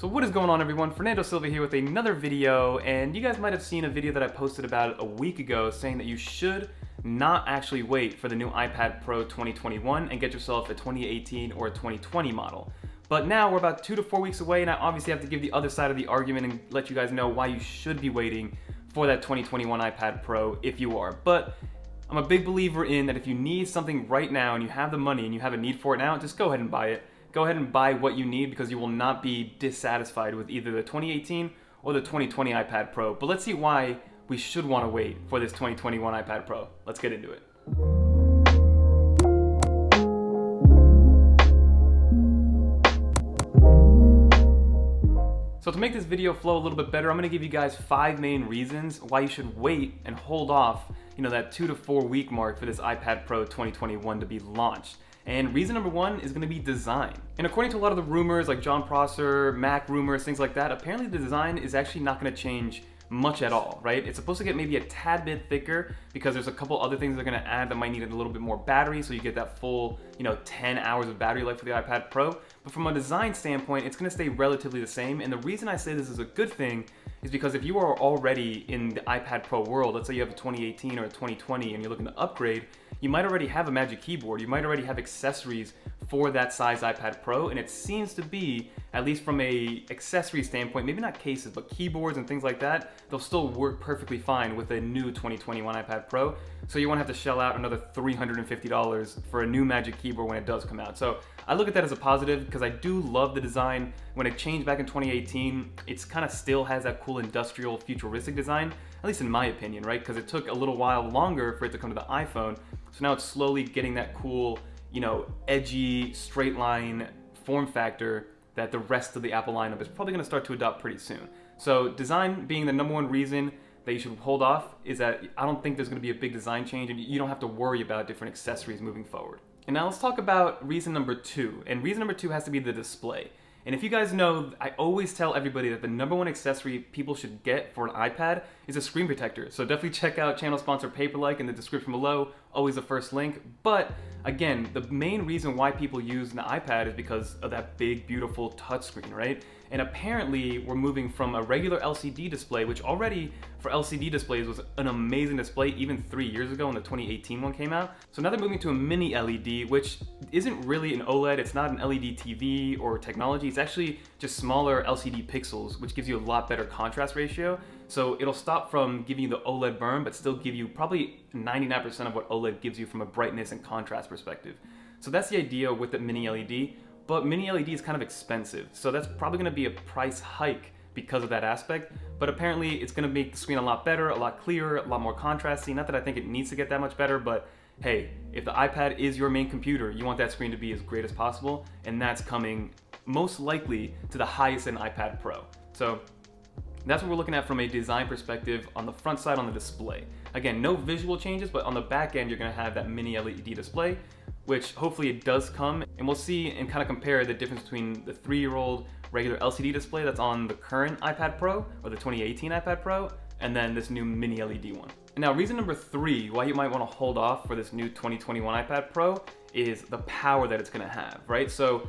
So what is going on, everyone? Fernando Silva here with another video, and you guys might have seen a video that I posted about a week ago saying that you should not actually wait for the new iPad Pro 2021 and get yourself a 2018 or a 2020 model. But now we're about 2 to 4 weeks away, and I obviously have to give the other side of the argument and let you guys know why you should be waiting for that 2021 iPad Pro if you are. But I'm a big believer in that if you need something right now and you have the money and you have a need for it now, just go ahead and buy it. Go ahead and buy what you need because you will not be dissatisfied with either the 2018 or the 2020 iPad Pro. But let's see why we should want to wait for this 2021 iPad Pro. Let's get into it. So to make this video flow a little bit better, I'm going to give you guys 5 main reasons why you should wait and hold off, that 2 to 4 week mark for this iPad Pro 2021 to be launched. And reason number 1 is going to be design. And according to a lot of the rumors, like Jon Prosser, Mac rumors, things like that, apparently the design is actually not going to change much at all, right? It's supposed to get maybe a tad bit thicker because there's a couple other things they're going to add that might need a little bit more battery, so you get that full, 10 hours of battery life for the iPad Pro. But from a design standpoint, it's going to stay relatively the same. And the reason I say this is a good thing is because if you are already in the iPad Pro world, let's say you have a 2018 or a 2020 and you're looking to upgrade, you might already have a Magic Keyboard, you might already have accessories for that size iPad Pro, and it seems to be, at least from a accessory standpoint, maybe not cases, but keyboards and things like that, they'll still work perfectly fine with a new 2021 iPad Pro, so you won't have to shell out another $350 for a new Magic Keyboard when it does come out. So I look at that as a positive because I do love the design. When it changed back in 2018, it's kind of still has that cool industrial futuristic design, at least in my opinion, right? Because it took a little while longer for it to come to the iPhone, so now it's slowly getting that cool, edgy, straight line form factor that the rest of the Apple lineup is probably going to start to adopt pretty soon. So design being the number 1 reason that you should hold off is that I don't think there's going to be a big design change and you don't have to worry about different accessories moving forward. And now let's talk about reason number 2. And reason number 2 has to be the display. And if you guys know, I always tell everybody that the number 1 accessory people should get for an iPad is a screen protector. So definitely check out channel sponsor Paperlike in the description below, always the first link. But again, the main reason why people use an iPad is because of that big, beautiful touchscreen, right? And apparently we're moving from a regular LCD display, which already for LCD displays was an amazing display even 3 years ago when the 2018 one came out. So now they're moving to a mini LED, which isn't really an OLED. It's not an LED TV or technology. It's actually just smaller LCD pixels, which gives you a lot better contrast ratio. So it'll stop from giving you the OLED burn, but still give you probably 99% of what OLED gives you from a brightness and contrast perspective. So that's the idea with the mini LED. But mini LED is kind of expensive, so that's probably going to be a price hike because of that aspect. But apparently it's going to make the screen a lot better, a lot clearer, a lot more contrasty. Not that I think it needs to get that much better, but hey, if the iPad is your main computer, you want that screen to be as great as possible, and that's coming most likely to the highest end iPad Pro. So that's what we're looking at from a design perspective on the front side on the display. Again, no visual changes, but on the back end, you're going to have that mini LED display, which hopefully it does come, and we'll see and kind of compare the difference between the 3-year-old regular LCD display that's on the current iPad Pro or the 2018 iPad Pro, and then this new mini LED one. And now reason number 3 why you might want to hold off for this new 2021 iPad Pro is the power that it's going to have, right? So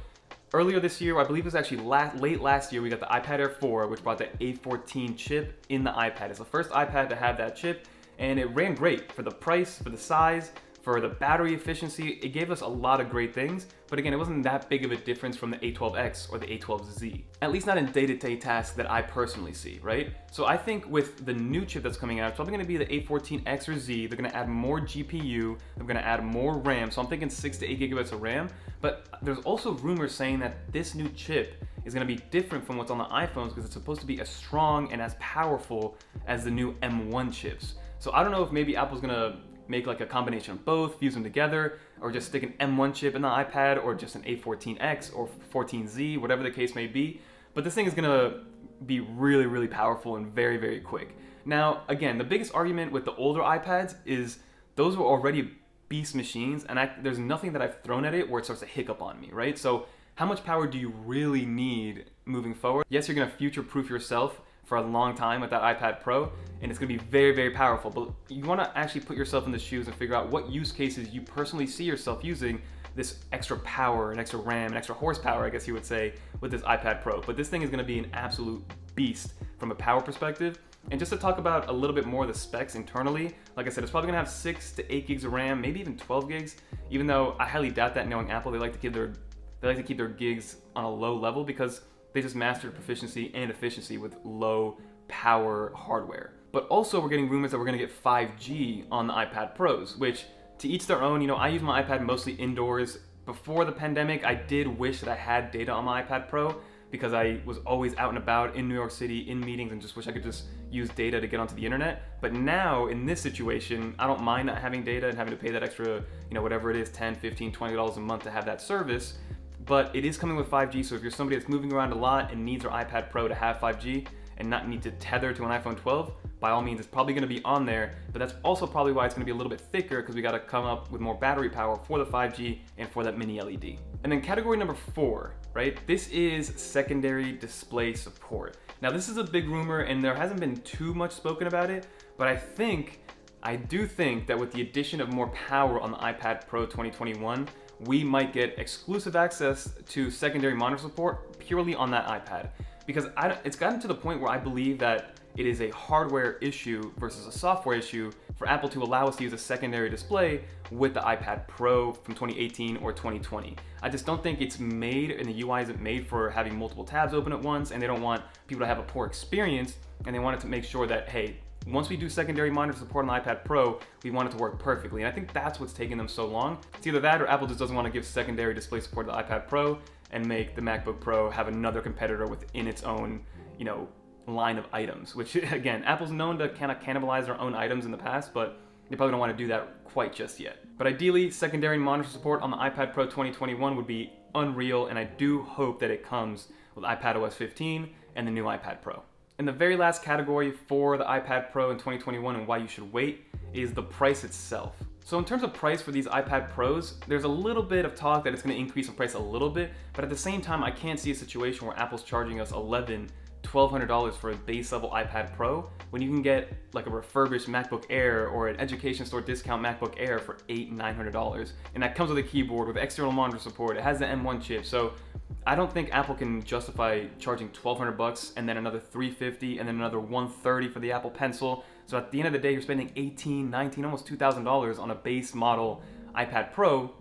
earlier this year, I believe it was actually late last year, we got the iPad Air 4, which brought the A14 chip in the iPad. It's the first iPad to have that chip, and it ran great for the price, for the size, for the battery efficiency. It gave us a lot of great things, but again, it wasn't that big of a difference from the A12X or the A12Z. At least not in day-to-day tasks that I personally see, right? So I think with the new chip that's coming out, it's probably gonna be the A14X or Z. They're gonna add more GPU, they're gonna add more RAM, so I'm thinking 6 to 8 gigabytes of RAM, but there's also rumors saying that this new chip is gonna be different from what's on the iPhones because it's supposed to be as strong and as powerful as the new M1 chips. So I don't know if maybe Apple's gonna make like a combination of both, fuse them together, or just stick an M1 chip in the iPad, or just an A14X or 14Z, whatever the case may be. But this thing is gonna be really, really powerful and very, very quick. Now, again, the biggest argument with the older iPads is those were already beast machines, and there's nothing that I've thrown at it where it starts to hiccup on me, right? So how much power do you really need moving forward? Yes, you're gonna future-proof yourself for a long time with that iPad Pro, and it's gonna be very, very powerful, but you wanna actually put yourself in the shoes and figure out what use cases you personally see yourself using this extra power and extra RAM and extra horsepower, I guess you would say, with this iPad Pro. But this thing is going to be an absolute beast from a power perspective. And just to talk about a little bit more of the specs internally, like I said, it's probably gonna have 6 to 8 gigs of RAM, maybe even 12 gigs, even though I highly doubt that. Knowing Apple, they like to keep their gigs on a low level because they just mastered proficiency and efficiency with low power hardware. But also we're getting rumors that we're gonna get 5G on the iPad Pros, which to each their own. You know, I use my iPad mostly indoors. Before the pandemic, I did wish that I had data on my iPad Pro, because I was always out and about in New York City, in meetings, and just wish I could just use data to get onto the internet. But now, in this situation, I don't mind not having data and having to pay that extra, whatever it is, $10, $15, $20 a month to have that service. But it is coming with 5G, so if you're somebody that's moving around a lot and needs their iPad Pro to have 5G and not need to tether to an iPhone 12, by all means, it's probably going to be on there, but that's also probably why it's going to be a little bit thicker, because we got to come up with more battery power for the 5G and for that mini LED. And then category number 4, right? This is secondary display support. Now this is a big rumor and there hasn't been too much spoken about it, but I do think that with the addition of more power on the iPad Pro 2021, we might get exclusive access to secondary monitor support purely on that iPad. Because it's gotten to the point where I believe that it is a hardware issue versus a software issue for Apple to allow us to use a secondary display with the iPad Pro from 2018 or 2020. I just don't think it's made, and the UI isn't made for having multiple tabs open at once, and they don't want people to have a poor experience, and they want it to make sure that, hey, once we do secondary monitor support on the iPad Pro, we want it to work perfectly. And I think that's what's taking them so long. It's either that or Apple just doesn't want to give secondary display support to the iPad Pro and make the MacBook Pro have another competitor within its own, line of items, which again, Apple's known to kind of cannibalize their own items in the past, but they probably don't want to do that quite just yet. But ideally, secondary monitor support on the iPad Pro 2021 would be unreal, and I do hope that it comes with iPadOS 15 and the new iPad Pro. And the very last category for the iPad Pro in 2021 and why you should wait is the price itself. So in terms of price for these iPad Pros, there's a little bit of talk that it's going to increase in price a little bit, but at the same time, I can't see a situation where Apple's charging us $1,200 for a base level iPad Pro when you can get like a refurbished MacBook Air or an education store discount MacBook Air for $800, $900. And that comes with a keyboard with external monitor support. It has the M1 chip. So I don't think Apple can justify charging $1,200 and then another $350 and then another $130 for the Apple Pencil. So at the end of the day, you're spending $18, $19, almost $2,000 on a base model iPad Pro.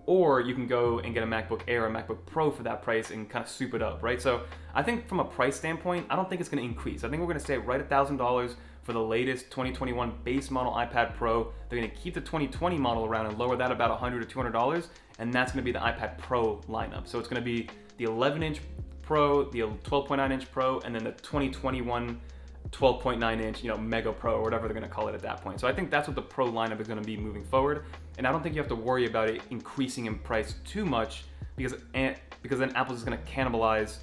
Or you can go and get a MacBook Air or a MacBook Pro for that price and kind of soup it up, right? So I think from a price standpoint, I don't think it's going to increase. I think we're going to stay right at $1,000 for the latest 2021 base model iPad Pro. They're going to keep the 2020 model around and lower that about $100 to $200, and that's going to be the iPad Pro lineup. So it's going to be the 11-inch Pro, the 12.9-inch Pro, and then the 2021 12.9-inch, Mega Pro, or whatever they're going to call it at that point. So I think that's what the Pro lineup is going to be moving forward. And I don't think you have to worry about it increasing in price too much because then Apple's just going to cannibalize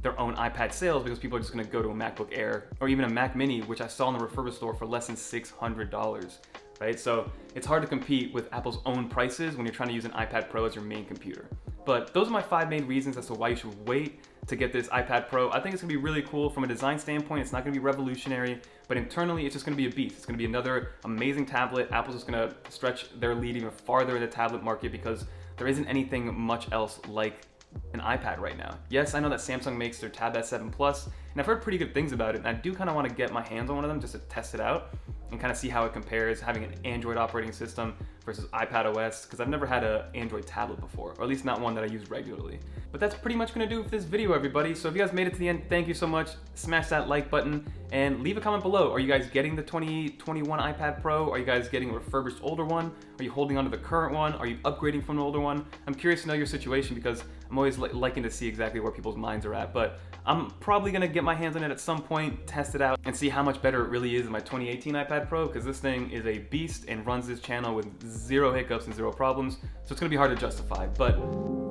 their own iPad sales because people are just going to go to a MacBook Air or even a Mac Mini, which I saw in the refurbished store for less than $600, right? So it's hard to compete with Apple's own prices when you're trying to use an iPad Pro as your main computer. But those are my 5 main reasons as to why you should wait to get this iPad Pro. I think it's gonna be really cool from a design standpoint. It's not gonna be revolutionary, but internally it's just gonna be a beast. It's gonna be another amazing tablet. Apple's just gonna stretch their lead even farther in the tablet market because there isn't anything much else like an iPad right now. Yes, I know that Samsung makes their Tab S7 Plus, and I've heard pretty good things about it, and I do kind of want to get my hands on one of them just to test it out and kind of see how it compares having an Android operating system versus iPadOS, because I've never had an Android tablet before, or at least not one that I use regularly. But that's pretty much going to do it for this video, everybody. So if you guys made it to the end, thank you so much. Smash that like button and leave a comment below. Are you guys getting the 2021 iPad Pro? Are you guys getting a refurbished older one? Are you holding on to the current one? Are you upgrading from an older one? I'm curious to know your situation because I'm always liking to see exactly where people's minds are at. But I'm probably going to get my hands on it at some point, test it out, and see how much better it really is than my 2018 iPad Pro, because this thing is a beast and runs this channel with zero hiccups and zero problems. So it's going to be hard to justify. But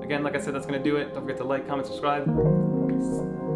again, like I said, that's going to do it. Don't forget to like, comment, subscribe. Peace.